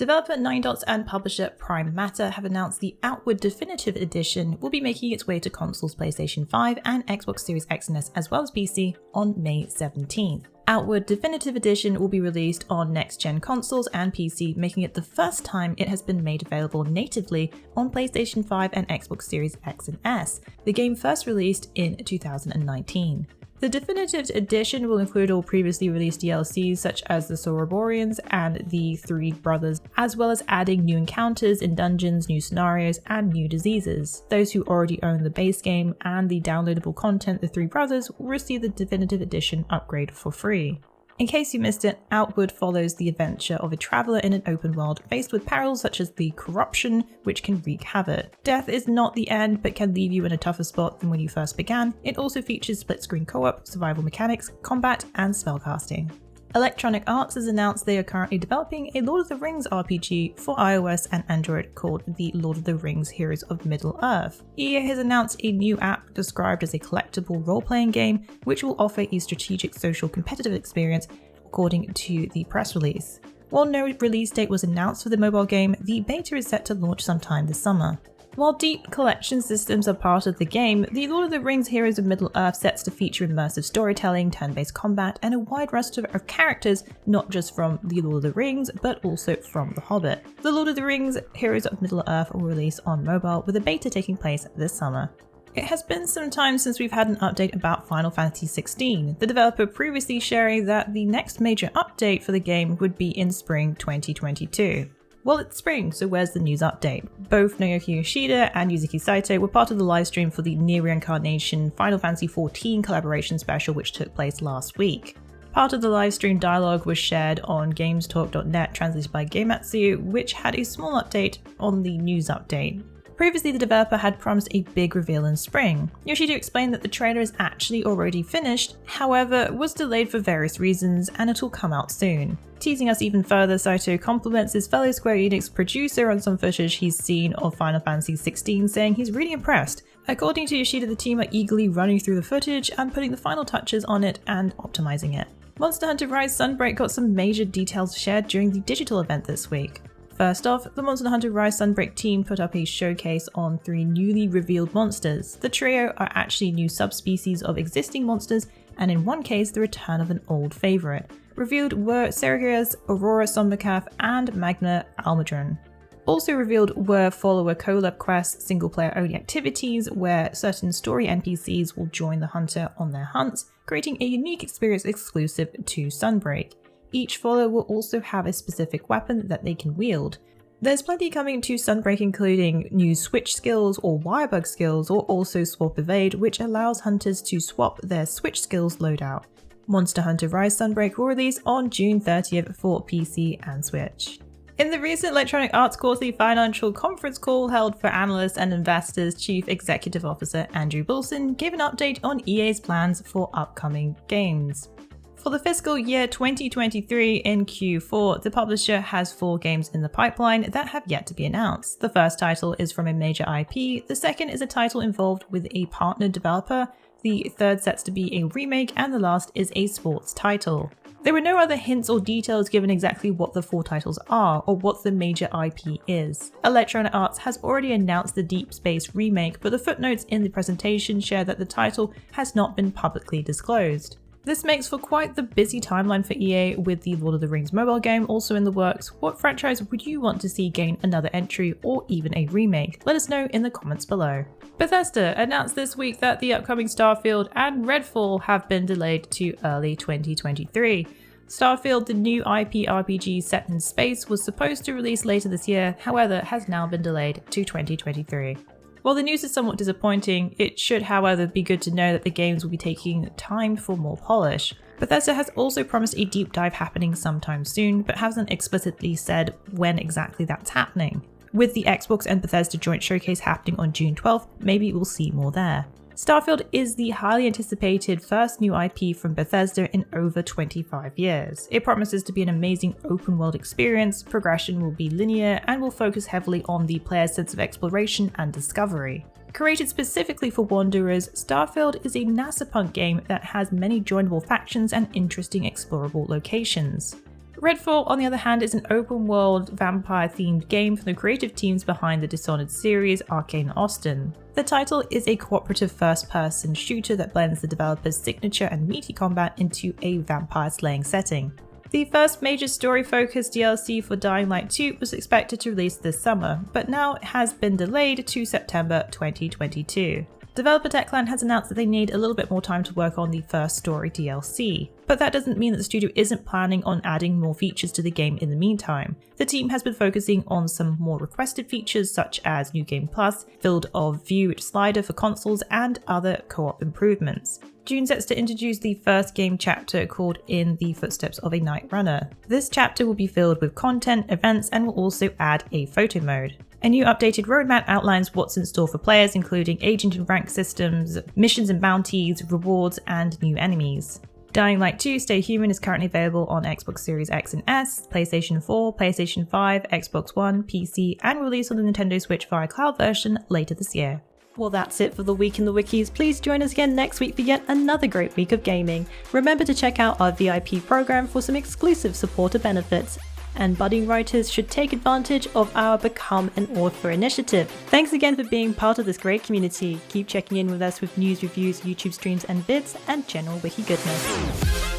Developer 9dots and publisher Prime Matter have announced the Outward Definitive Edition will be making its way to consoles PlayStation 5 and Xbox Series X and S as well as PC on May 17th. Outward Definitive Edition will be released on next-gen consoles and PC, making it the first time it has been made available natively on PlayStation 5 and Xbox Series X and S, the game first released in 2019. The Definitive Edition will include all previously released DLCs such as the Soroborians and the Three Brothers, as well as adding new encounters in dungeons, new scenarios, and new diseases. Those who already own the base game and the downloadable content The Three Brothers will receive the Definitive Edition upgrade for free. In case you missed it, Outward follows the adventure of a traveller in an open world faced with perils such as the corruption, which can wreak havoc. Death is not the end, but can leave you in a tougher spot than when you first began. It also features split-screen co-op, survival mechanics, combat, and spellcasting. Electronic Arts has announced they are currently developing a Lord of the Rings RPG for iOS and Android called the Lord of the Rings Heroes of Middle-earth. EA has announced a new app described as a collectible role-playing game which will offer a strategic social competitive experience according to the press release. While no release date was announced for the mobile game, the beta is set to launch sometime this summer. While deep collection systems are part of the game, the Lord of the Rings Heroes of Middle-earth sets to feature immersive storytelling, turn-based combat, and a wide roster of characters not just from the Lord of the Rings, but also from The Hobbit. The Lord of the Rings Heroes of Middle-earth will release on mobile, with a beta taking place this summer. It has been some time since we've had an update about Final Fantasy XVI, the developer previously sharing that the next major update for the game would be in spring 2022. Well, it's spring, so where's the news update? Both Naoki Yoshida and Yuzuki Saito were part of the livestream for the Near Reincarnation Final Fantasy XIV collaboration special which took place last week. Part of the livestream dialogue was shared on gamestalk.net, translated by Gamatsu, which had a small update on the news update. Previously, the developer had promised a big reveal in spring. Yoshida explained that the trailer is actually already finished, however, was delayed for various reasons and it will come out soon. Teasing us even further, Saito compliments his fellow Square Enix producer on some footage he's seen of Final Fantasy XVI, saying he's really impressed. According to Yoshida, the team are eagerly running through the footage and putting the final touches on it and optimizing it. Monster Hunter Rise Sunbreak got some major details shared during the digital event this week. First off, the Monster Hunter Rise Sunbreak team put up a showcase on 3 newly revealed monsters. The trio are actually new subspecies of existing monsters, and in one case, the return of an old favourite. Revealed were Sergius, Aurora Sombercath, and Magna Almudron. Also revealed were follower collab quests, single-player only activities, where certain story NPCs will join the hunter on their hunts, creating a unique experience exclusive to Sunbreak. Each follower will also have a specific weapon that they can wield. There's plenty coming to Sunbreak, including new switch skills or wirebug skills, or also swap evade, which allows hunters to swap their switch skills loadout. Monster Hunter Rise Sunbreak will release on June 30th for PC and Switch. In the recent Electronic Arts quarterly financial conference call held for analysts and investors, Chief Executive Officer Andrew Wilson gave an update on EA's plans for upcoming games. For the fiscal year 2023 in Q4, the publisher has 4 games in the pipeline that have yet to be announced. The first title is from a major IP, the second is a title involved with a partnered developer, the third sets to be a remake, and the last is a sports title. There were no other hints or details given exactly what the 4 titles are or what the major IP is. Electronic Arts has already announced the Deep Space remake, but the footnotes in the presentation share that the title has not been publicly disclosed. This makes for quite the busy timeline for EA, with the Lord of the Rings mobile game also in the works. What franchise would you want to see gain another entry or even a remake? Let us know in the comments below. Bethesda announced this week that the upcoming Starfield and Redfall have been delayed to early 2023. Starfield, the new IP RPG set in space, was supposed to release later this year, however has now been delayed to 2023. While the news is somewhat disappointing, it should however be good to know that the games will be taking time for more polish. Bethesda has also promised a deep dive happening sometime soon, but hasn't explicitly said when exactly that's happening. With the Xbox and Bethesda joint showcase happening on June 12th, maybe we'll see more there. Starfield is the highly anticipated first new IP from Bethesda in over 25 years. It promises to be an amazing open world experience, progression will be linear, and will focus heavily on the player's sense of exploration and discovery. Created specifically for Wanderers, Starfield is a NASA punk game that has many joinable factions and interesting explorable locations. Redfall, on the other hand, is an open-world, vampire-themed game from the creative teams behind the Dishonored series, Arcane Austin. The title is a cooperative first-person shooter that blends the developer's signature and meaty combat into a vampire-slaying setting. The first major story-focused DLC for Dying Light 2 was expected to release this summer, but now it has been delayed to September 2022. Developer Techland has announced that they need a little bit more time to work on the first story DLC, but that doesn't mean that the studio isn't planning on adding more features to the game in the meantime. The team has been focusing on some more requested features such as New Game Plus, Field of View slider for consoles, and other co-op improvements. June sets to introduce the first game chapter called In the Footsteps of a Night Runner. This chapter will be filled with content, events, and will also add a photo mode. A new updated roadmap outlines what's in store for players, including agent and rank systems, missions and bounties, rewards, and new enemies. Dying Light 2 Stay Human is currently available on Xbox Series X and S, PlayStation 4, PlayStation 5, Xbox One, PC, and released on the Nintendo Switch via cloud version later this year. Well, that's it for the Week in the Wikis. Please join us again next week for yet another great week of gaming. Remember to check out our VIP program for some exclusive supporter benefits. And budding writers should take advantage of our Become an Author initiative. Thanks again for being part of this great community. Keep checking in with us with news, reviews, YouTube streams and vids, and general wiki goodness.